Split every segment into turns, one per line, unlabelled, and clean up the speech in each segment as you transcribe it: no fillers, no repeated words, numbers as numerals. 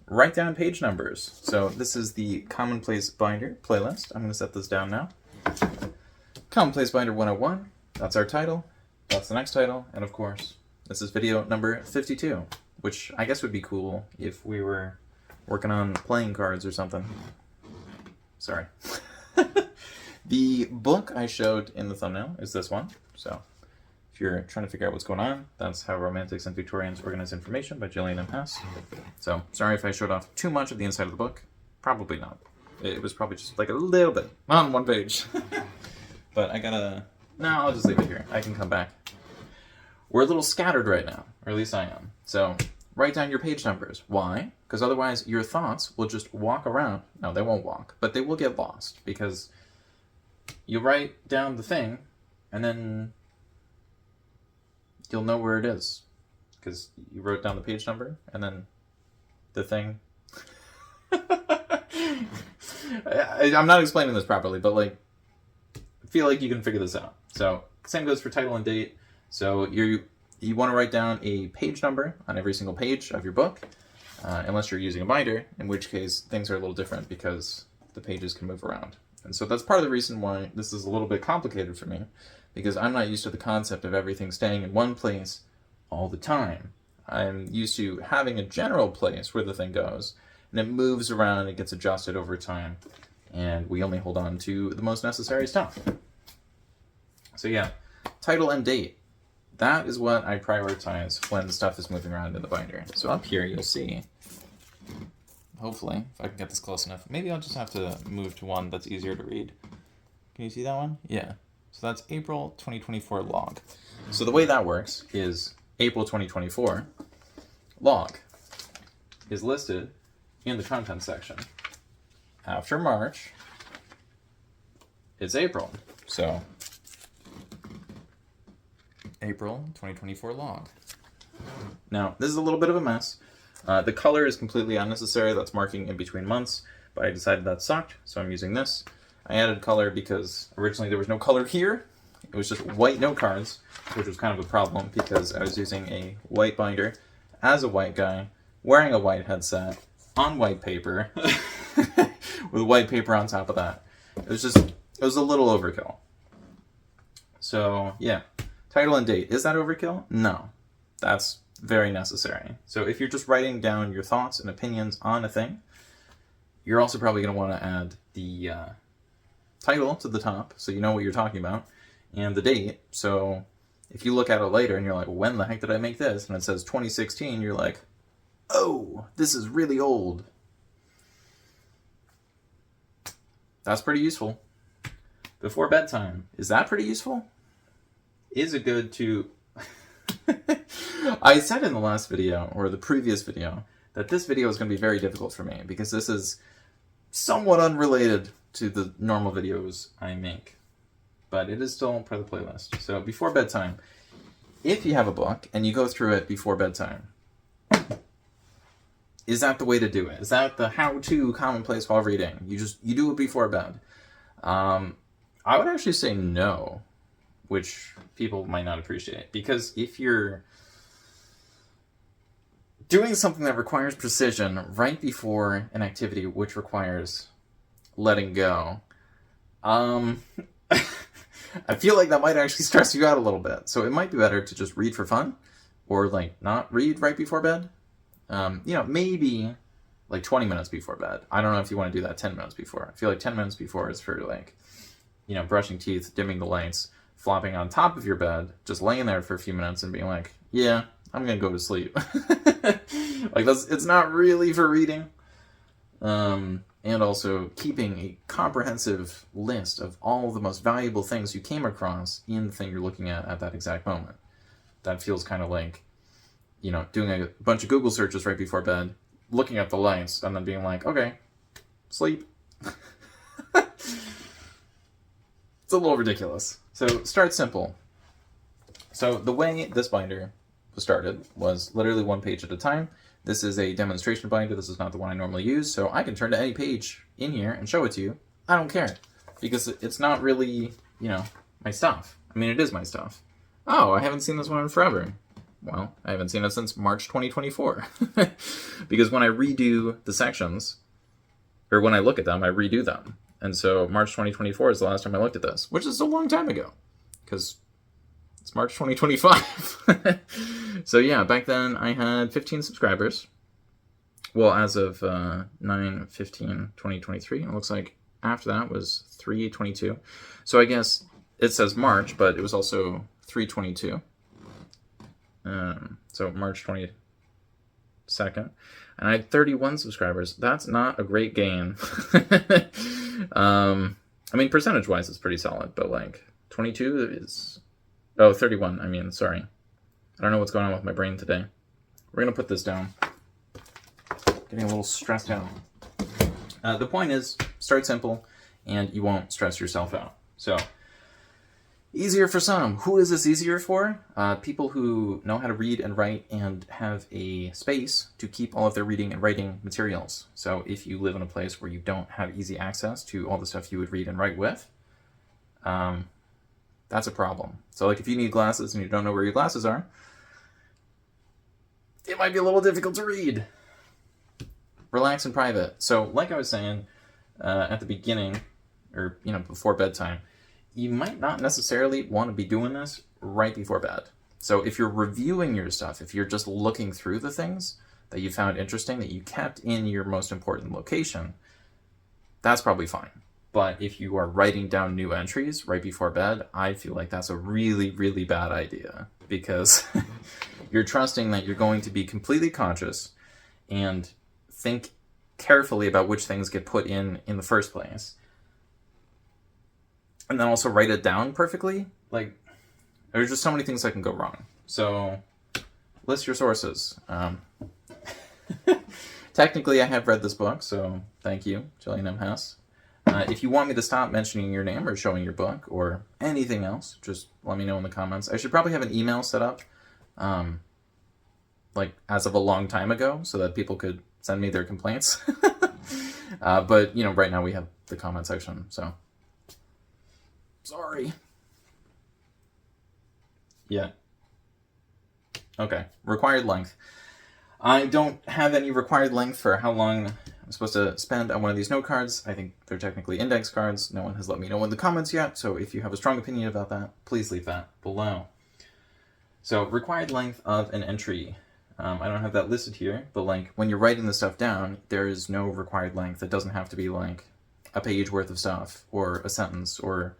write down page numbers. So this is the Commonplace Binder playlist. I'm going to set this down now. Commonplace Binder 101. That's our title. That's the next title. And of course, this is video number 52, which I guess would be cool if we were working on playing cards or something. Sorry. The book I showed in the thumbnail is this one. So if you're trying to figure out what's going on, that's How Romantics and Victorians Organize Information by Gillian M. Hess. So sorry if I showed off too much of the inside of the book. Probably not. It was probably just like a little bit on one page. But I gotta... No, I'll just leave it here. I can come back. We're a little scattered right now, or at least I am. So write down your page numbers. Why? Because otherwise your thoughts will just walk around. No, they won't walk, but they will get lost because you write down the thing and then you'll know where it is because you wrote down the page number and then the thing. I'm not explaining this properly, but like, I feel like you can figure this out. So same goes for title and date. So you want to write down a page number on every single page of your book, unless you're using a binder, in which case things are a little different because the pages can move around. And so that's part of the reason why this is a little bit complicated for me, because I'm not used to the concept of everything staying in one place all the time. I'm used to having a general place where the thing goes, and it moves around, it gets adjusted over time, and we only hold on to the most necessary stuff. So yeah, title and date. That is what I prioritize when stuff is moving around in the binder. So up here you'll see, hopefully, if I can get this close enough. Maybe I'll just have to move to one that's easier to read. Can you see that one? Yeah. So that's April 2024 log. So the way that works is April 2024 log is listed in the content section. After March, it's April. So April 2024 log. Now, this is a little bit of a mess. The color is completely unnecessary. That's marking in between months, but I decided that sucked, so I'm using this. I added color because originally there was no color here. It was just white note cards, which was kind of a problem because I was using a white binder as a white guy, wearing a white headset, on white paper, with white paper on top of that. It was a little overkill. So, yeah. Title and date. Is that overkill? No. That's very necessary. So if you're just writing down your thoughts and opinions on a thing, you're also probably going to want to add the title to the top so you know what you're talking about, and the date. So if you look at it later and you're like, when the heck did I make this? And it says 2016, you're like, oh, this is really old. That's pretty useful. Before bedtime. Is that pretty useful? Is it good to... I said in the last video, or the previous video, that this video is going to be very difficult for me, because this is somewhat unrelated to the normal videos I make. But it is still part of the playlist. So, before bedtime, if you have a book, and you go through it before bedtime, is that the way to do it? Is that the how-to commonplace while reading? You do it before bed. I would actually say no, which people might not appreciate. Because if you're doing something that requires precision right before an activity which requires letting go, I feel like that might actually stress you out a little bit. So it might be better to just read for fun, or like not read right before bed. Maybe like 20 minutes before bed. I don't know if you want to do that 10 minutes before. I feel like 10 minutes before is for like, brushing teeth, dimming the lights, flopping on top of your bed, just laying there for a few minutes and being like, yeah, I'm gonna go to sleep. Like, it's not really for reading. And also keeping a comprehensive list of all the most valuable things you came across in the thing you're looking at that exact moment. That feels kind of like, doing a bunch of Google searches right before bed, looking at the lights, and then being like, okay, sleep. It's a little ridiculous. So start simple. So the way this binder was started was literally one page at a time. This is a demonstration binder. This is not the one I normally use. So I can turn to any page in here and show it to you. I don't care. Because it's not really, my stuff. I mean, it is my stuff. Oh, I haven't seen this one in forever. Well, I haven't seen it since March 2024. Because when I redo the sections, or when I look at them, I redo them. And so March 2024 is the last time I looked at this, which is a long time ago, because it's March 2025. So yeah, back then I had 15 subscribers. Well, as of 9/15/2023, it looks like after that was 3/22. So I guess it says March, but it was also 3/22. So March 22nd. And I had 31 subscribers. That's not a great gain. I mean, percentage-wise, it's pretty solid, but like 22 is... Oh, 31. I mean, sorry. I don't know what's going on with my brain today. We're going to put this down. Getting a little stressed out. The point is, start simple, and you won't stress yourself out. So, easier for some. Who is this easier for? People who know how to read and write and have a space to keep all of their reading and writing materials. So if you live in a place where you don't have easy access to all the stuff you would read and write with, that's a problem. So like if you need glasses and you don't know where your glasses are, it might be a little difficult to read. Relax in private. So like I was saying at the beginning, or before bedtime, you might not necessarily want to be doing this right before bed. So if you're reviewing your stuff, if you're just looking through the things that you found interesting that you kept in your most important location, that's probably fine. But if you are writing down new entries right before bed, I feel like that's a really, really bad idea, because you're trusting that you're going to be completely conscious and think carefully about which things get put in the first place. And then also write it down perfectly. Like, there's just so many things that can go wrong. So, list your sources. Technically, I have read this book, so thank you, Jillian M. Hess. If you want me to stop mentioning your name or showing your book or anything else, just let me know in the comments. I should probably have an email set up, like as of a long time ago, so that people could send me their complaints. But, right now we have the comment section, so... Sorry. Yeah. Okay. Required length. I don't have any required length for how long I'm supposed to spend on one of these note cards. I think they're technically index cards. No one has let me know in the comments yet, so if you have a strong opinion about that, please leave that below. So, required length of an entry. I don't have that listed here, but like when you're writing the stuff down, there is no required length. It doesn't have to be like a page worth of stuff or a sentence or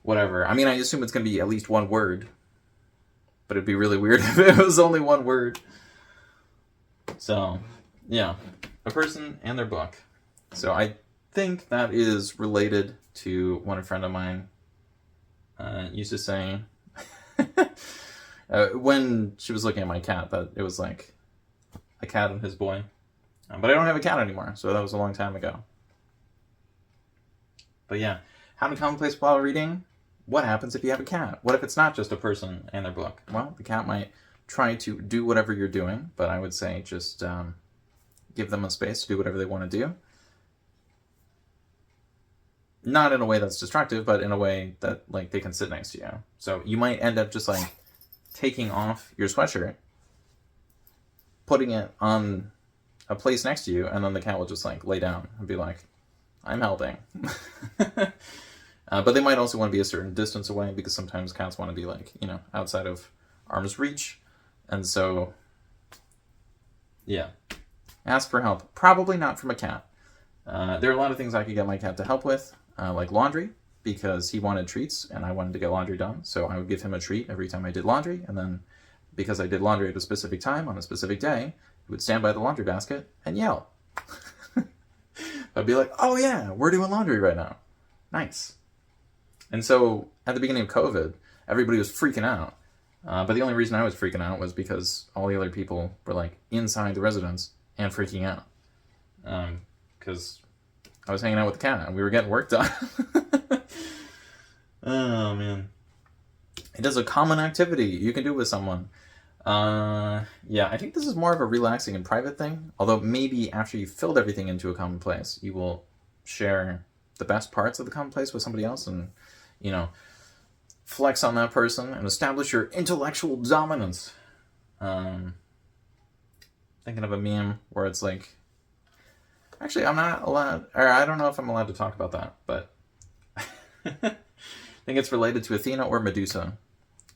whatever. I mean, I assume it's going to be at least one word, but it'd be really weird if it was only one word. So, yeah, a person and their book. So I think that is related to what a friend of mine used to say when she was looking at my cat, that it was like a cat and his boy. But I don't have a cat anymore, so that was a long time ago. But yeah, how to commonplace while reading? What happens if you have a cat? What if it's not just a person and their book? Well, the cat might try to do whatever you're doing, but I would say just give them a space to do whatever they want to do. Not in a way that's destructive, but in a way that like they can sit next to you. So you might end up just like taking off your sweatshirt, putting it on a place next to you, and then the cat will just like lay down and be like, I'm helping. But they might also want to be a certain distance away, because sometimes cats want to be like, outside of arm's reach. And so, yeah. Ask for help. Probably not from a cat. There are a lot of things I could get my cat to help with, like laundry, because he wanted treats and I wanted to get laundry done. So I would give him a treat every time I did laundry. And then because I did laundry at a specific time on a specific day, he would stand by the laundry basket and yell. I'd be like, oh yeah, we're doing laundry right now. Nice. And so at the beginning of COVID, everybody was freaking out. But the only reason I was freaking out was because all the other people were like inside the residence and freaking out. Because I was hanging out with the cat and we were getting work done. Oh man. It is a common activity you can do with someone. Yeah, I think this is more of a relaxing and private thing. Although maybe after you've filled everything into a commonplace, you will share the best parts of the commonplace with somebody else and, flex on that person and establish your intellectual dominance. Thinking of a meme where it's like, actually, I'm not allowed, or I don't know if I'm allowed to talk about that, but I think it's related to Athena or Medusa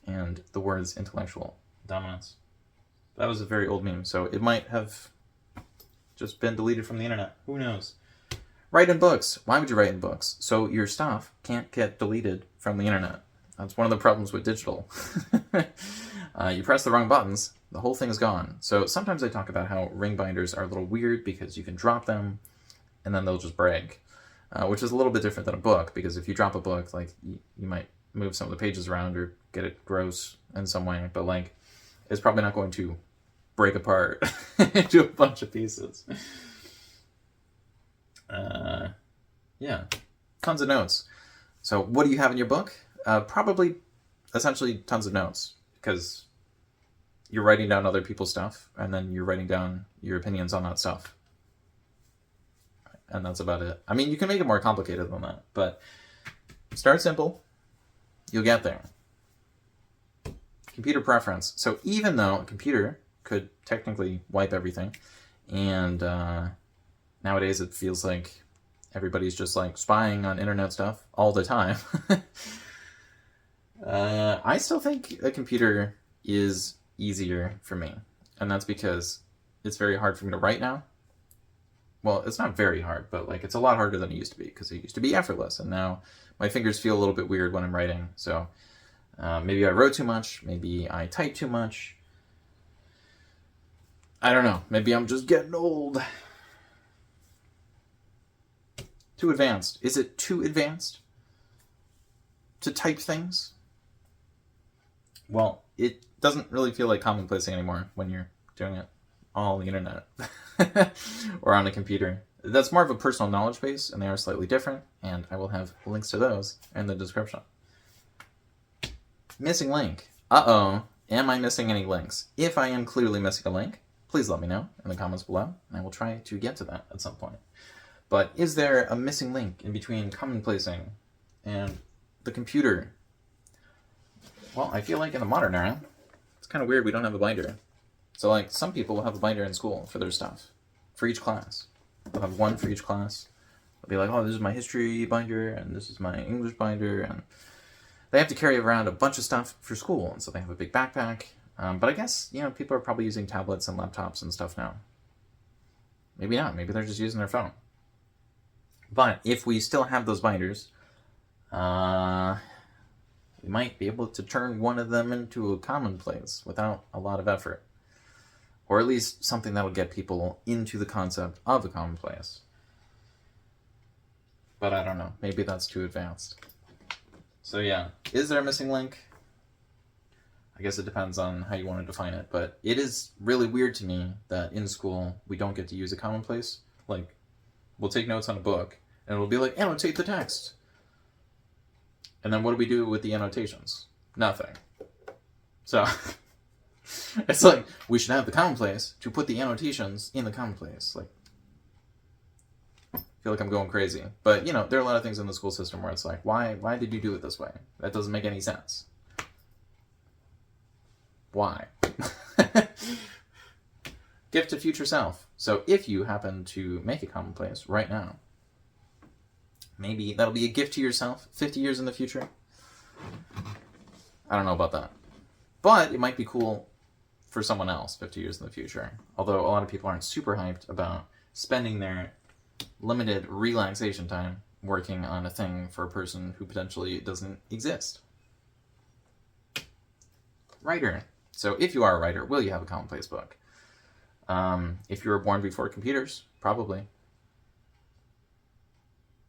and the words intellectual dominance. That was a very old meme, so it might have just been deleted from the internet. Who knows? Write in books. Why would you write in books? So your stuff can't get deleted from the internet. That's one of the problems with digital. You press the wrong buttons, the whole thing is gone. So sometimes I talk about how ring binders are a little weird because you can drop them and then they'll just break, which is a little bit different than a book, because if you drop a book, like you might move some of the pages around or get it gross in some way, but like it's probably not going to break apart into a bunch of pieces. Yeah, tons of notes. So what do you have in your book? Probably essentially tons of notes, because you're writing down other people's stuff and then you're writing down your opinions on that stuff. And that's about it. I mean, you can make it more complicated than that, but start simple. You'll get there. Computer preference. So even though a computer could technically wipe everything, and nowadays it feels like everybody's just like spying on internet stuff all the time, I still think a computer is easier for me. And that's because it's very hard for me to write now. Well, it's not very hard, but like it's a lot harder than it used to be, because it used to be effortless, and now my fingers feel a little bit weird when I'm writing. So maybe I wrote too much, maybe I typed too much. I don't know. Maybe I'm just getting old. Too advanced. Is it too advanced to type things? Well, it doesn't really feel like commonplace anymore when you're doing it all on the internet or on a computer. That's more of a personal knowledge base, and they are slightly different, and I will have links to those in the description. Missing link. Uh-oh. Am I missing any links? If I am clearly missing a link, please let me know in the comments below, and I will try to get to that at some point. But is there a missing link in between commonplacing and the computer? Well, I feel like in the modern era, it's kind of weird we don't have a binder. So like some people will have a binder in school for their stuff, for each class. They'll have one for each class. They'll be like, oh, this is my history binder, and this is my English binder, and they have to carry around a bunch of stuff for school, and so they have a big backpack. But I guess, you know, people are probably using tablets and laptops and stuff now. Maybe not. Maybe they're just using their phone. But if we still have those binders, we might be able to turn one of them into a commonplace without a lot of effort. Or at least something that'll get people into the concept of a commonplace. But I don't know. Maybe that's too advanced. So yeah, is there a missing link? I guess it depends on how you want to define it, but it is really weird to me that in school we don't get to use a commonplace. Like, we'll take notes on a book, and it'll be like, annotate the text. And then what do we do with the annotations? Nothing. So, it's like, we should have the commonplace to put the annotations in the commonplace. Like, I feel like I'm going crazy. But, you know, there are a lot of things in the school system where it's like, why did you do it this way? That doesn't make any sense. Why? Gift to future self. So if you happen to make a commonplace right now, maybe that'll be a gift to yourself 50 years in the future. I don't know about that. But it might be cool for someone else 50 years in the future. Although a lot of people aren't super hyped about spending their limited relaxation time working on a thing for a person who potentially doesn't exist. Writer. So if you are a writer, will you have a commonplace book? If you were born before computers, probably.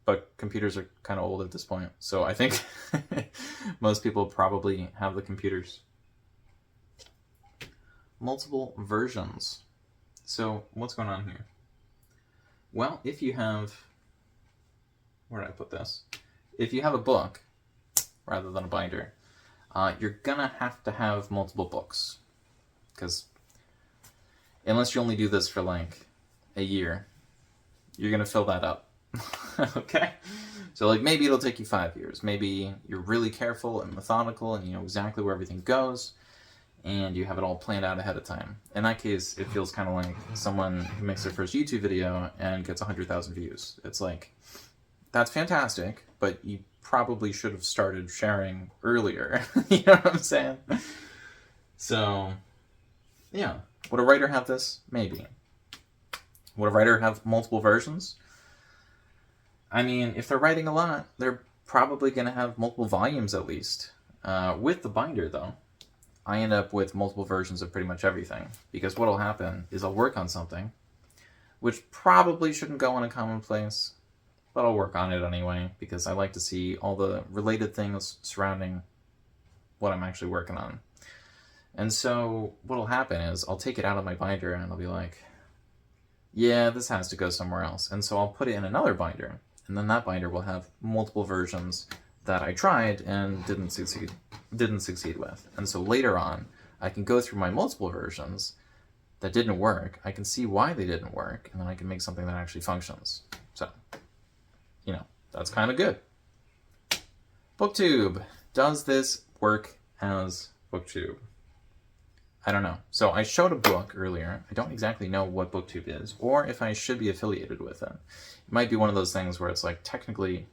But computers are kind of old at this point, so I think most people probably have the computers. Multiple versions. So what's going on here? Well, if you have... Where did I put this? If you have a book, rather than a binder, you're gonna have to have multiple books, because unless you only do this for like a year, you're gonna fill that up. Okay? So like maybe it'll take you 5 years. Maybe you're really careful and methodical and you know exactly where everything goes, and you have it all planned out ahead of time. In that case, it feels kind of like someone who makes their first YouTube video and gets 100,000 views. It's like, that's fantastic, but you probably should have started sharing earlier. You know what I'm saying? So, yeah. Would a writer have this? Maybe. Would a writer have multiple versions? I mean, if they're writing a lot, they're probably going to have multiple volumes at least. With the binder, though, I end up with multiple versions of pretty much everything. Because what'll happen is I'll work on something, which probably shouldn't go on a Commonplace, but I'll work on it anyway, because I like to see all the related things surrounding what I'm actually working on. And so what'll happen is I'll take it out of my binder and I'll be like, yeah, this has to go somewhere else. And so I'll put it in another binder, and then that binder will have multiple versions that I tried and didn't succeed with. And so later on, I can go through my multiple versions that didn't work. I can see why they didn't work, and then I can make something that actually functions. So, you know, that's kind of good. Booktube. Does this work as Booktube? I don't know. So I showed a book earlier. I don't exactly know what Booktube is, or if I should be affiliated with it. It might be one of those things where it's like, technically,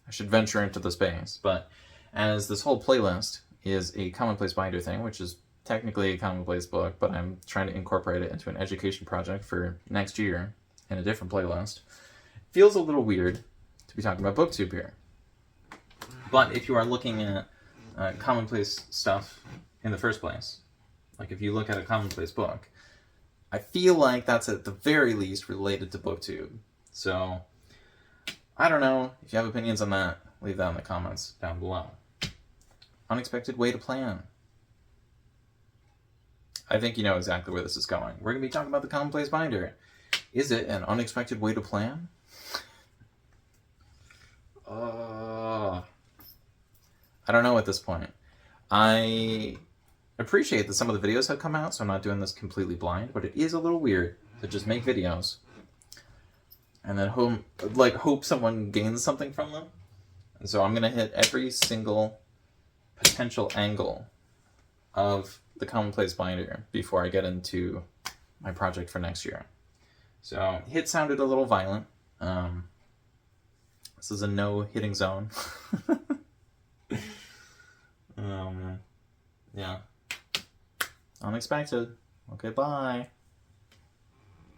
I should venture into the space, but as this whole playlist is a Commonplace binder thing, which is technically a Commonplace book, but I'm trying to incorporate it into an education project for next year in a different playlist, it feels a little weird to be talking about Booktube here. But if you are looking at Commonplace stuff in the first place, like if you look at a Commonplace book, I feel like that's at the very least related to Booktube. So, I don't know. If you have opinions on that, leave that in the comments down below. Unexpected way to plan. I think you know exactly where this is going. We're going to be talking about the Commonplace binder. Is it an unexpected way to plan? I don't know at this point. I appreciate that some of the videos have come out, so I'm not doing this completely blind, but it is a little weird to just make videos and then hope someone gains something from them. And so I'm going to hit every single potential angle of the Commonplace binder before I get into my project for next year. So hit sounded a little violent. This is a no hitting zone. Yeah. Unexpected. Okay, bye.